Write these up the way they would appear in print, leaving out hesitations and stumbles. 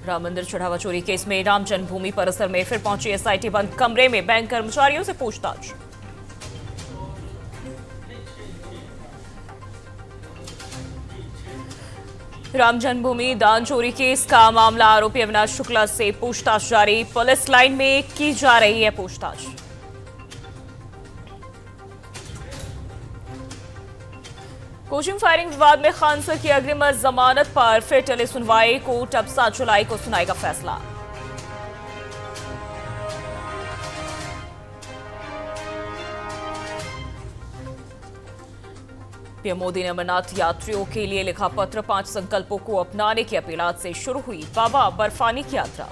राम मंदिर चढ़ावा चोरी केस में राम जन्मभूमि परिसर में फिर पहुंची एसआईटी, बंद कमरे में बैंक कर्मचारियों से पूछताछ। राम जन्मभूमि दान चोरी केस का मामला, आरोपी अविनाश शुक्ला से पूछताछ जारी, पुलिस लाइन में की जा रही है पूछताछ। कोचिंग फायरिंग विवाद में खान सर की अग्रिम जमानत पर फिर टली सुनवाई, कोर्ट अब 7 जुलाई को सुनाएगा फैसला। पीएम मोदी ने अमरनाथ यात्रियों के लिए लिखा पत्र, 5 संकल्पों को अपनाने की अपील। आज से शुरू हुई बाबा बर्फानी की यात्रा।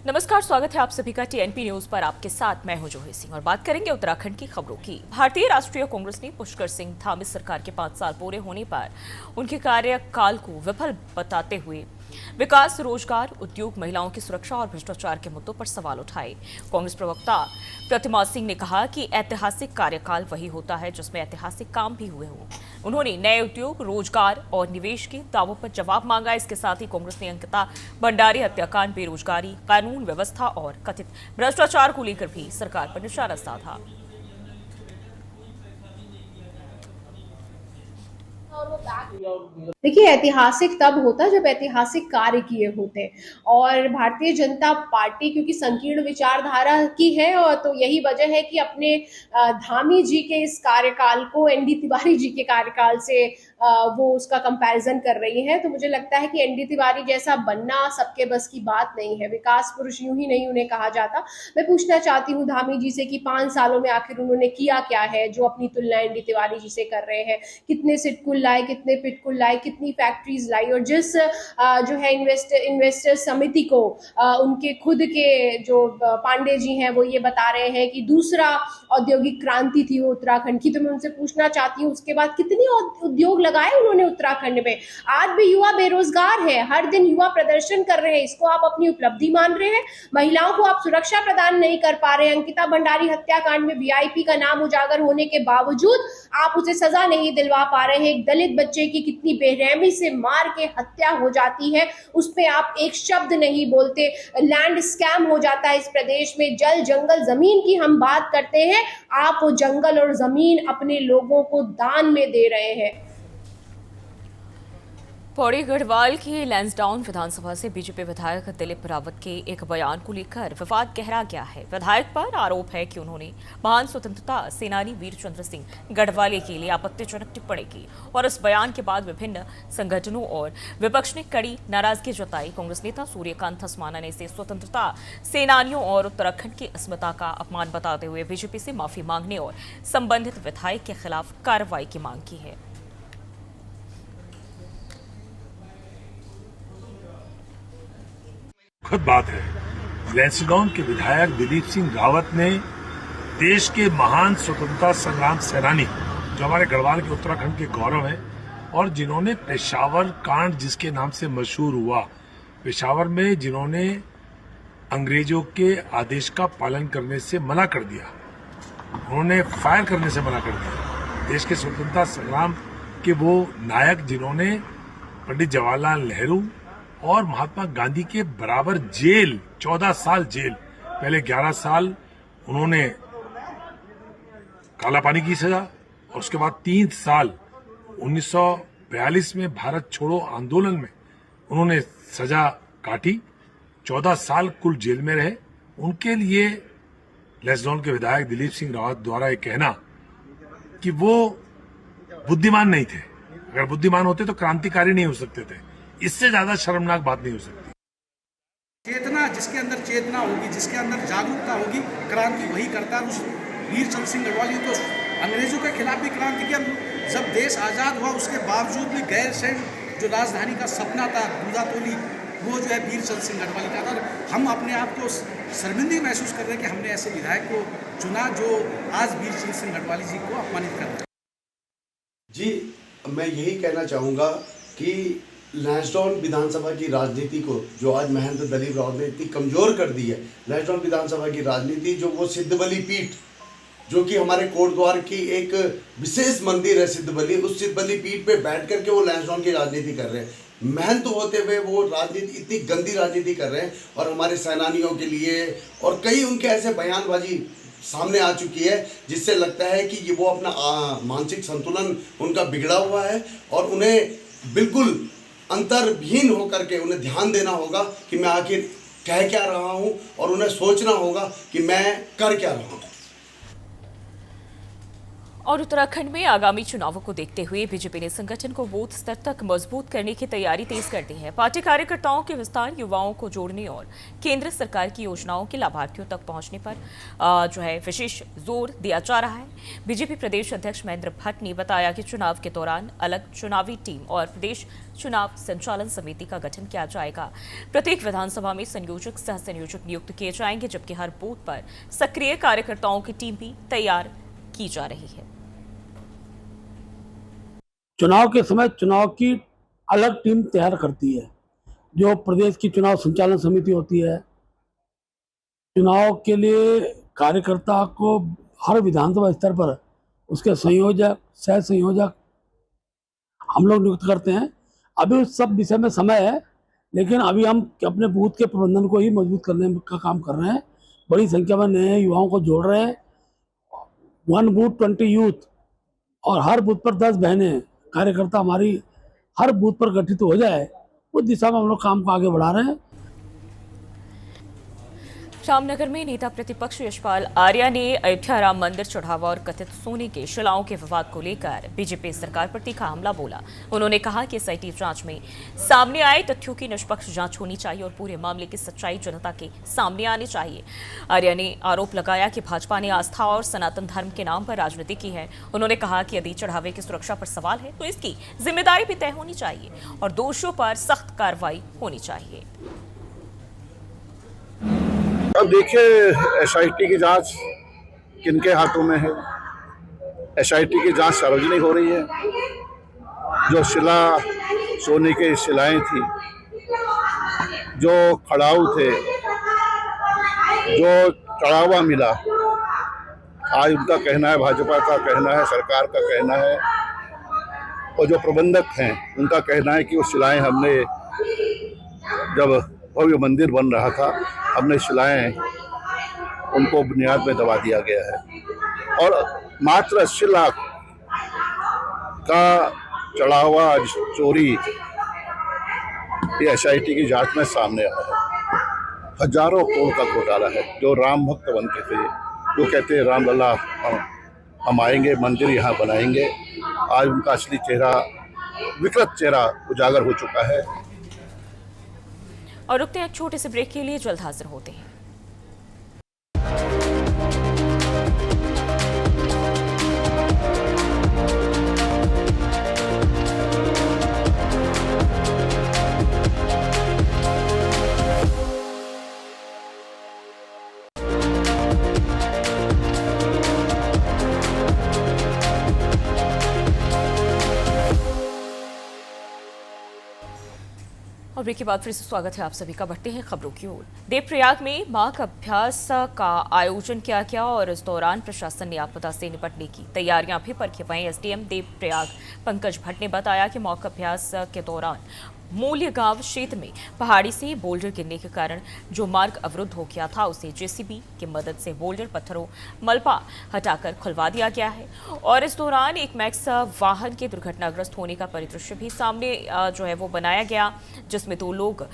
नमस्कार, स्वागत है आप सभी का टीएनपी न्यूज पर। आपके साथ मैं हूं जोही सिंह और बात करेंगे उत्तराखंड की खबरों की। भारतीय राष्ट्रीय कांग्रेस ने पुष्कर सिंह धामी सरकार के 5 साल पूरे होने पर उनके कार्यकाल को विफल बताते हुए विकास, रोजगार, उद्योग, महिलाओं की सुरक्षा और भ्रष्टाचार के मुद्दों पर सवाल उठाए। कांग्रेस प्रवक्ता प्रतिमा सिंह ने कहा कि ऐतिहासिक कार्यकाल वही होता है जिसमें ऐतिहासिक काम भी हुए हों। उन्होंने नए उद्योग, रोजगार और निवेश के दावों पर जवाब मांगा। इसके साथ ही कांग्रेस ने अंकिता भंडारी हत्याकांड, बेरोजगारी, कानून व्यवस्था और कथित भ्रष्टाचार को लेकर भी सरकार पर निशाना साधा। देखिए, ऐतिहासिक तब होता जब ऐतिहासिक कार्य किए होते। और भारतीय जनता पार्टी क्योंकि संकीर्ण विचारधारा की है, और तो यही वजह है कि अपने धामी जी के इस कार्यकाल को एनडी तिवारी जी के कार्यकाल से वो उसका कंपैरिजन कर रही है। तो मुझे लगता है कि एनडी तिवारी जैसा बनना सबके बस की बात नहीं है। विकास पुरुष यूं ही नहीं उन्हें कहा जाता। मैं पूछना चाहती हूँ धामी जी से कि 5 सालों में आखिर उन्होंने किया क्या है जो अपनी तुलना एनडी तिवारी जी से कर रहे हैं। कितने सिटकुल लाए, कितने पिटकुल लाए, कितनी फैक्ट्रीज लाई, और जिस जो है इन्वेस्टर समिति को उनके खुद के जो पांडे जी हैं वो ये बता रहे हैं कि दूसरा औद्योगिक क्रांति थी वो उत्तराखंड की। तो मैं उनसे पूछना चाहती हूँ उसके बाद कितने उद्योग लगाए उन्होंने उत्तराखंड में। आज भी युवा बेरोजगार है, हर दिन युवा प्रदर्शन कर रहे हैं, इसको आप अपनी उपलब्धि मान रहे हैं। महिलाओं को आप सुरक्षा प्रदान नहीं कर पा रहे हैं। अंकिता भंडारी हत्याकांड में वीआईपी का नाम उजागर होने के बावजूद आप उसे सजा नहीं दिलवा पा रहे हैं। एक दलित बच्चे की कितनी बेरहमी से मार के हत्या हो जाती है, उस पे आप एक शब्द नहीं बोलते। लैंड स्कैम हो जाता है इस प्रदेश में। जल, जंगल, जमीन की हम बात करते हैं, आप वो जंगल और जमीन अपने लोगों को दान में दे रहे हैं। पौड़ी गढ़वाल की लैंसडाउन विधानसभा से बीजेपी विधायक दिलीप रावत के एक बयान को लेकर विवाद गहरा गया है। विधायक पर आरोप है कि उन्होंने महान स्वतंत्रता सेनानी वीरचंद्र सिंह गढ़वाले के लिए आपत्तिजनक टिप्पणी की और इस बयान के बाद विभिन्न संगठनों और विपक्ष ने कड़ी नाराजगी जताई। कांग्रेस नेता सूर्यकांत धस्माना ने इसे स्वतंत्रता सेनानियों और उत्तराखंड की अस्मिता का अपमान बताते हुए बीजेपी से माफी मांगने और संबंधित विधायक के खिलाफ कार्रवाई की मांग की है। खुद बात है, लैंसडाउन के विधायक दिलीप सिंह रावत ने देश के महान स्वतंत्रता संग्राम सेनानी जो हमारे गढ़वाल के उत्तराखंड के गौरव हैं और जिन्होंने पेशावर कांड जिसके नाम से मशहूर हुआ, पेशावर में जिन्होंने अंग्रेजों के आदेश का पालन करने से मना कर दिया, उन्होंने फायर करने से मना कर दिया। देश के स्वतंत्रता संग्राम के वो नायक जिन्होंने पंडित जवाहरलाल नेहरू और महात्मा गांधी के बराबर जेल, 14 साल जेल, पहले 11 साल उन्होंने काला पानी की सजा और उसके बाद 3 साल 1942 में भारत छोड़ो आंदोलन में उन्होंने सजा काटी। 14 साल कुल जेल में रहे। उनके लिए लैंसडाउन के विधायक दिलीप सिंह रावत द्वारा यह कहना कि वो बुद्धिमान नहीं थे, अगर बुद्धिमान होते तो क्रांतिकारी नहीं हो सकते थे, इससे ज्यादा शर्मनाक बात नहीं हो सकती। चेतना, जिसके अंदर चेतना होगी, जिसके अंदर जागरूकता होगी, क्रांति वही करता है। उस वीरचंद्र सिंह गढ़वाली तो अंग्रेजों के खिलाफ भी क्रांति किया। जब देश आजाद हुआ उसके बावजूद भी गैर सैन्य जो राजधानी का सपना था, दूधातोली, वो जो है वीरचंद्र सिंह गढ़वाली का था। हम अपने आप को शर्मिंदगी महसूस कर रहे हैं कि हमने ऐसे विधायक को चुना जो आज वीर चंद्र सिंह गढ़वाली जी को अपमानित कर रहे हैं। जी, मैं यही कहना चाहूँगा कि लैंसडाउन विधानसभा की राजनीति को जो आज महेंद्र दलीप राव ने इतनी कमज़ोर कर दी है, लैंसडाउन विधानसभा की राजनीति जो वो सिद्धबली पीठ, जो कि हमारे कोटद्वार की एक विशेष मंदिर है सिद्धबली, उस सिद्धबली पीठ पे बैठ करके वो लैंसडाउन की राजनीति कर रहे हैं। महंत होते हुए वो राजनीति, इतनी गंदी राजनीति कर रहे हैं और हमारे सेनानियों के लिए, और कई उनके ऐसे बयानबाजी सामने आ चुकी है जिससे लगता है कि ये वो अपना मानसिक संतुलन उनका बिगड़ा हुआ है और उन्हें बिल्कुल अंतर्विहीन होकर के उन्हें ध्यान देना होगा कि मैं आखिर कह क्या रहा हूं और उन्हें सोचना होगा कि मैं कर क्या रहा हूं। और उत्तराखंड में आगामी चुनावों को देखते हुए बीजेपी ने संगठन को बूथ स्तर तक मजबूत करने की तैयारी तेज कर दी है। पार्टी कार्यकर्ताओं के विस्तार, युवाओं को जोड़ने और केंद्र सरकार की योजनाओं के लाभार्थियों तक पहुंचने पर विशेष जोर दिया जा रहा है। बीजेपी प्रदेश अध्यक्ष महेंद्र भट्ट ने बताया कि चुनाव के दौरान अलग चुनावी टीम और प्रदेश चुनाव संचालन समिति का गठन किया जाएगा। प्रत्येक विधानसभा में संयोजक, सह संयोजक नियुक्त किए जाएंगे, जबकि हर बूथ पर सक्रिय कार्यकर्ताओं की टीम भी तैयार की जा रही है। चुनाव के समय चुनाव की अलग टीम तैयार करती है, जो प्रदेश की चुनाव संचालन समिति होती है। चुनाव के लिए कार्यकर्ता को हर विधानसभा स्तर पर उसके संयोजक, सह संयोजक हम लोग नियुक्त करते हैं। अभी उस सब विषय में समय है, लेकिन अभी हम अपने बूथ के प्रबंधन को ही मजबूत करने का काम कर रहे हैं। बड़ी संख्या में नए युवाओं को जोड़ रहे हैं। 1 बूथ 20 यूथ और हर बूथ पर 10 बहनें कार्यकर्ता हमारी हर बूथ पर गठित हो जाए, उस दिशा में हम लोग काम को आगे बढ़ा रहे हैं। रामनगर में नेता प्रतिपक्ष यशपाल आर्या ने अयोध्या राम मंदिर चढ़ावा और कथित सोने के शिलाओं के विवाद को लेकर बीजेपी सरकार पर तीखा हमला बोला। उन्होंने कहा कि एसआईटी जांच में सामने आए तथ्यों की निष्पक्ष जांच होनी चाहिए और पूरे मामले की सच्चाई जनता के सामने आनी चाहिए। आर्या ने आरोप लगाया कि भाजपा ने आस्था और सनातन धर्म के नाम पर राजनीति की है। उन्होंने कहा कि यदि चढ़ावे की सुरक्षा पर सवाल है तो इसकी जिम्मेदारी भी तय होनी चाहिए और दोषियों पर सख्त कार्रवाई होनी चाहिए। अब देखिए, एसआईटी की जांच किनके हाथों में है। एसआईटी की जांच सार्वजनिक हो रही है। जो शिला, सोने की शिलाएं थी, जो खड़ाऊ थे, जो चढ़ावा मिला, आज उनका कहना है, भाजपा का कहना है, सरकार का कहना है और जो प्रबंधक हैं उनका कहना है कि वो शिलाएं हमने, जब भव्य मंदिर बन रहा था, हमने शिलाएं उनको बुनियाद में दबा दिया गया है और मात्र 80 लाख का चढ़ावा चोरी ये एसआईटी की जांच में सामने आया है। हजारों करोड़ का घोटाला है। जो राम भक्त बनते थे, जो कहते हैं रामलला हम आएंगे, मंदिर यहाँ बनाएंगे, आज उनका असली चेहरा, विकृत चेहरा उजागर हो चुका है। और रुकते हैं एक छोटे से ब्रेक के लिए, जल्द हाजिर होते हैं। और ब्रेक के बाद फिर से स्वागत है आप सभी का। बढ़ते हैं खबरों की ओर। देवप्रयाग में मॉक अभ्यास का आयोजन किया गया और इस दौरान प्रशासन ने आपदा से निपटने की तैयारियां भी परखी। वहीं एसडीएम देवप्रयाग पंकज भट्ट ने बताया कि मॉक अभ्यास के दौरान मूल्य गांव क्षेत्र में पहाड़ी से बोल्डर गिरने के कारण जो मार्ग अवरुद्ध हो गया था उसे जेसीबी की मदद से बोल्डर, पत्थरों, मलबा हटाकर खुलवा दिया गया है। और इस दौरान एक मैक्स वाहन के दुर्घटनाग्रस्त होने का परिदृश्य भी सामने वो बनाया गया, जिसमें 2 लोग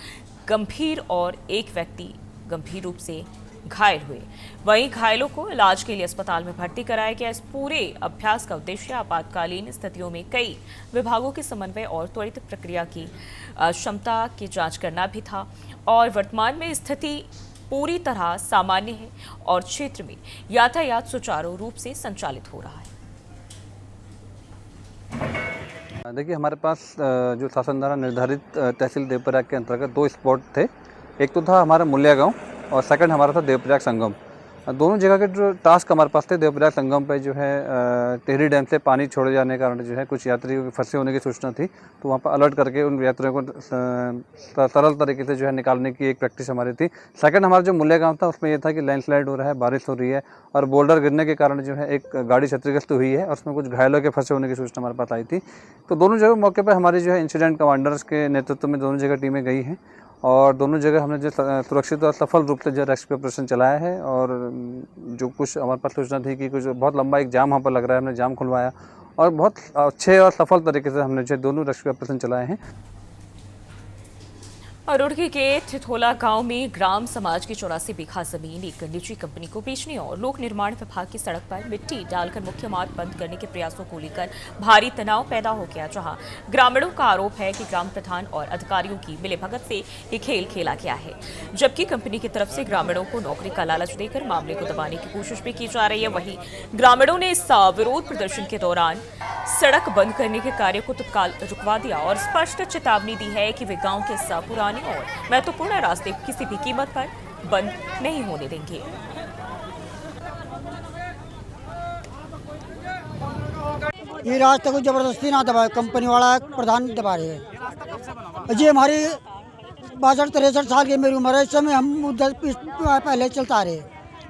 गंभीर और एक व्यक्ति गंभीर रूप से घायल हुए। वहीं घायलों को इलाज के लिए अस्पताल में भर्ती कराया गया। इस पूरे अभ्यास का उद्देश्य आपातकालीन स्थितियों में कई विभागों के समन्वय और त्वरित प्रक्रिया की क्षमता की जांच करना भी था। और वर्तमान में स्थिति पूरी तरह सामान्य है और क्षेत्र में यातायात सुचारू रूप से संचालित हो रहा है। देखिए, हमारे पास जो शासन द्वारा निर्धारित तहसील देवप्रयाग के अंतर्गत 2 स्पॉट थे। एक तो था हमारा मूल्या गांव और सेकंड हमारा था देवप्रयाग संगम। दोनों जगह के जो टास्क हमारे पास थे, देवप्रयाग संगम पे जो है टिहरी डैम से पानी छोड़े जाने के कारण जो है कुछ यात्रियों के फंसे होने की सूचना थी, तो वहाँ पर अलर्ट करके उन यात्रियों को सरल तरीके से जो है निकालने की एक प्रैक्टिस हमारी थी। सेकंड हमारा जो मुल्य गाँव था उसमें यह था कि लैंडस्लाइड हो रहा है, बारिश हो रही है और बोल्डर गिरने के कारण जो है एक गाड़ी क्षतिग्रस्त हुई है और उसमें कुछ घायलों के फंसे होने की सूचना हमारे पास आई थी। तो दोनों जगह मौके पर हमारी जो है इंसिडेंट कमांडर्स के नेतृत्व में दोनों जगह टीमें गई हैं और दोनों जगह हमने जो सुरक्षित और सफल रूप से जो रेस्क्यू ऑपरेशन चलाया है। और जो कुछ हमारे पास सूचना थी कि कुछ बहुत लंबा एक जाम वहाँ पर लग रहा है, हमने जाम खुलवाया और बहुत अच्छे और सफल तरीके से हमने जो दोनों रेस्क्यू ऑपरेशन चलाए हैं। और रुड़की के थिथोला गांव में ग्राम समाज की 84 बीघा जमीन एक निजी कंपनी को बेचने और लोक निर्माण विभाग की सड़क पर मिट्टी डालकर मुख्य मार्ग बंद करने के प्रयासों को लेकर भारी तनाव पैदा हो गया, जहां ग्रामीणों का आरोप है कि ग्राम प्रधान और अधिकारियों की मिलीभगत से ये खेल खेला गया है, जबकि कंपनी की तरफ से ग्रामीणों को नौकरी का लालच देकर मामले को दबाने की कोशिश भी की जा रही है। वहीं ग्रामीणों ने इस विरोध प्रदर्शन के दौरान सड़क बंद करने के कार्य को तत्काल रुकवा दिया और स्पष्ट चेतावनी दी है कि वे गांव के पुराने और महत्वपूर्ण रास्ते किसी भी कीमत पर बंद नहीं होने देंगे। ये रास्ते को जबरदस्ती ना दबाए, कंपनी वाला प्रधान दबा रहे हैं। जी हमारी 62-63 साल की मेरी उम्र है, इस समय हम 10 पहले चलता आ रहे हैं,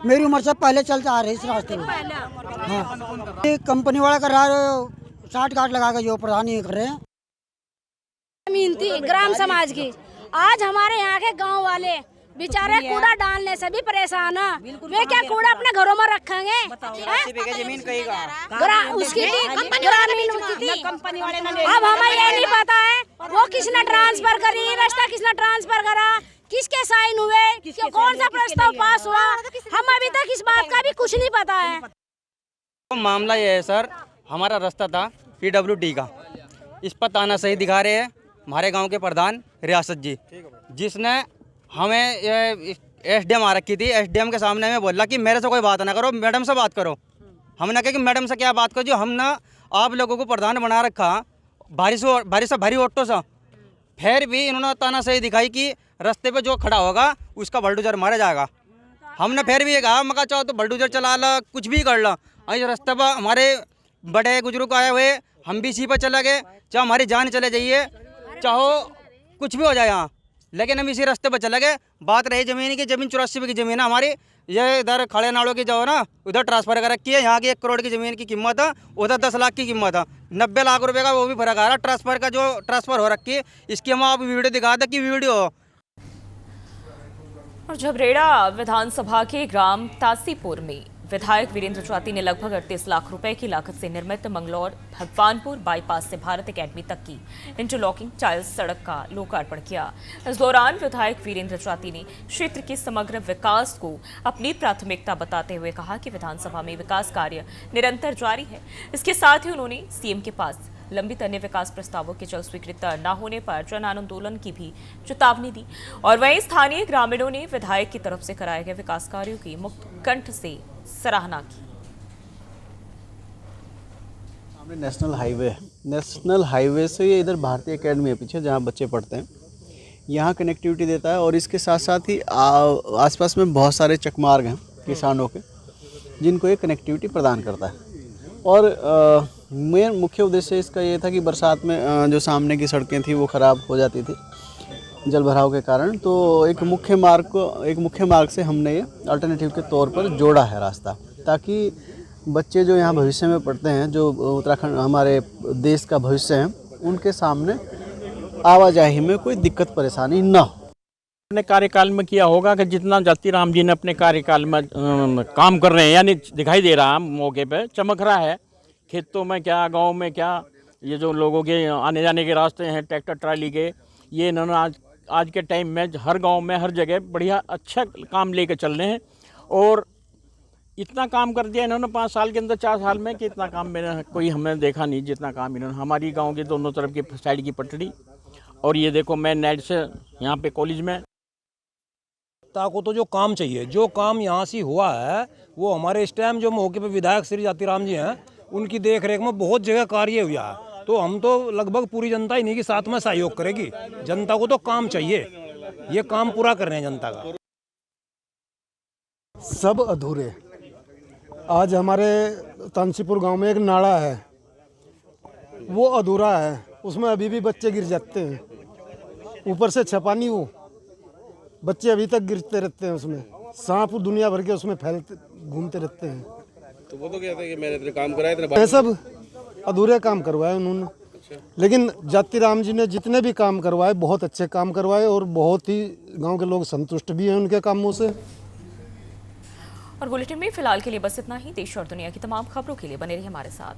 मेरी उम्र से पहले चलते आ रहे हैं इस रास्ते में। हाँ, ये कंपनी वाला कर रहा है, 60 गांठ लगा कर जो प्रधान ये कर रहे हैं। जमीन थी ग्राम समाज की, आज हमारे यहाँ के गांव वाले बेचारे कूड़ा डालने से भी परेशान है। वे क्या कूड़ा अपने घरों में रखेंगे? जमीन कहेगा उसकी ग्रामीण थी, अब हमें ये नहीं पता है वो किसने ट्रांसफर करी, रास्ता किसने ट्रांसफर करा, किसके साइन हुए, कौन सा प्रस्ताव पास हुआ, हम अभी तक इस बात का भी कुछ नहीं पता है। तो मामला ये है सर, हमारा रास्ता था PWD का, इस पर तानाशाही दिखा रहे हैं हमारे गांव के प्रधान रियासत जी, जिसने हमें SDM आ रखी थी। SDM के सामने में बोला कि मेरे से कोई बात ना करो, मैडम से बात करो। हमने कहा कि मैडम से क्या बात करो, जो हम ना आप लोगों को प्रधान बना रखा भारी ऑटो सा, फिर भी इन्होंने तानाशाही दिखाई कि रास्ते पे जो खड़ा होगा उसका बुलडोजर मारा जाएगा। हमने फिर भी ये कहा, मैं कहा चाहो तो बुलडोजर चला ला, कुछ भी कर ला, इस रास्ते पर हमारे बड़े बुजुर्ग आए हुए, हम भी इसी पर चले गए, चाहे हमारी जान चले जाइए, चाहो कुछ भी हो जाए यहाँ, लेकिन हम इसी रास्ते पर चले गए। बात रही ज़मीन की, ज़मीन 84 की ज़मीन है हमारी, ये इधर खड़े नालों की जो है ना उधर ट्रांसफर कर रखी है। यहाँ की 1 करोड़ की ज़मीन की कीमत है, उधर 10 लाख की कीमत है, 90 लाख रुपए का वो भी फर्क आ रहा है। ट्रांसफर का जो ट्रांसफर हो रखी है, इसकी हम आप वीडियो दिखा दें कि वीडियो। और झबरेड़ा विधानसभा के ग्राम तासीपुर में विधायक वीरेंद्र चौहाती ने लगभग 38 लाख रुपए की लागत से निर्मित मंगलौर भगवानपुर बाईपास से भारत अकेडमी तक की इंटरलॉकिंग टाइल्स सड़क का लोकार्पण किया। इस दौरान विधायक वीरेंद्र चौहाती ने क्षेत्र के समग्र विकास को अपनी प्राथमिकता बताते हुए कहा कि विधानसभा में विकास कार्य निरंतर जारी है। इसके साथ ही उन्होंने सीएम के पास लंबित अन्य विकास प्रस्तावों के जल्द स्वीकृत न होने पर जन आंदोलन की भी चेतावनी दी। और वहीं स्थानीय ग्रामीणों ने विधायक की तरफ से कराए गए विकास कार्यों की मुक्त कंठ से सराहना की। सामने नेशनल हाईवे से ये इधर भारतीय एकेडमी है पीछे, जहाँ बच्चे पढ़ते हैं, यहाँ कनेक्टिविटी देता है। और इसके साथ साथ ही आसपास में बहुत सारे चकमार्ग हैं किसानों के, जिनको ये कनेक्टिविटी प्रदान करता है। और मेन मुख्य उद्देश्य इसका ये था कि बरसात में जो सामने की सड़कें थी वो ख़राब हो जाती थी जल भराव के कारण, तो एक मुख्य मार्ग से हमने ये अल्टरनेटिव के तौर पर जोड़ा है रास्ता, ताकि बच्चे जो यहाँ भविष्य में पढ़ते हैं, जो उत्तराखंड हमारे देश का भविष्य है, उनके सामने आवाजाही में कोई दिक्कत परेशानी न हो। अपने कार्यकाल में किया होगा कि जितना जाति राम जी ने अपने कार्यकाल में काम कर रहे हैं, यानी दिखाई दे रहा है मौके पे, चमक रहा है। खेतों में क्या, गांव में क्या, ये जो लोगों के आने जाने के रास्ते हैं ट्रैक्टर ट्राली के, ये इन्होंने आज के टाइम में हर गांव में हर जगह बढ़िया अच्छा काम लेके चल रहे हैं। और इतना काम कर दिया इन्होंने 5 साल के अंदर, 4 साल में, कि इतना काम मैंने कोई हमने देखा नहीं जितना काम इन्होंने। हमारी गाँव के दोनों तरफ की साइड की पटड़ी, और ये देखो मेन नाइट से यहाँ पे कॉलेज में को तो जो काम चाहिए, जो काम यहाँ से हुआ है वो हमारे इस टाइम जो मौके पे विधायक श्री जातिराम जी हैं, उनकी देख रेख में बहुत जगह कार्य हुआ है। तो हम तो लगभग पूरी जनता इन्हीं के साथ में सहयोग करेगी। जनता को तो काम चाहिए, ये काम पूरा कर रहे हैं जनता का। सब अधूरे। आज हमारे तानसीपुर गांव में एक नाला है, वो अधूरा है, उसमें अभी भी बच्चे गिर जाते हैं। ऊपर से छपानी हो, बच्चे अभी तक गिरते रहते हैं उसमें। सांप दुनिया भर के उसमें फैलते घूमते रहते हैं। तो वो तो कहते हैं कि मैंने इतने काम कराए, इतने ये सब अधूरे काम करवाए उन्होंने। लेकिन जाति राम जी ने जितने भी काम करवाए बहुत अच्छे काम करवाए और बहुत ही गांव के लोग संतुष्ट भी हैं उनके कामों से। और बुलेटिन में फिलहाल के लिए बस इतना ही। देश और दुनिया की तमाम खबरों के लिए बने रहिए हमारे साथ।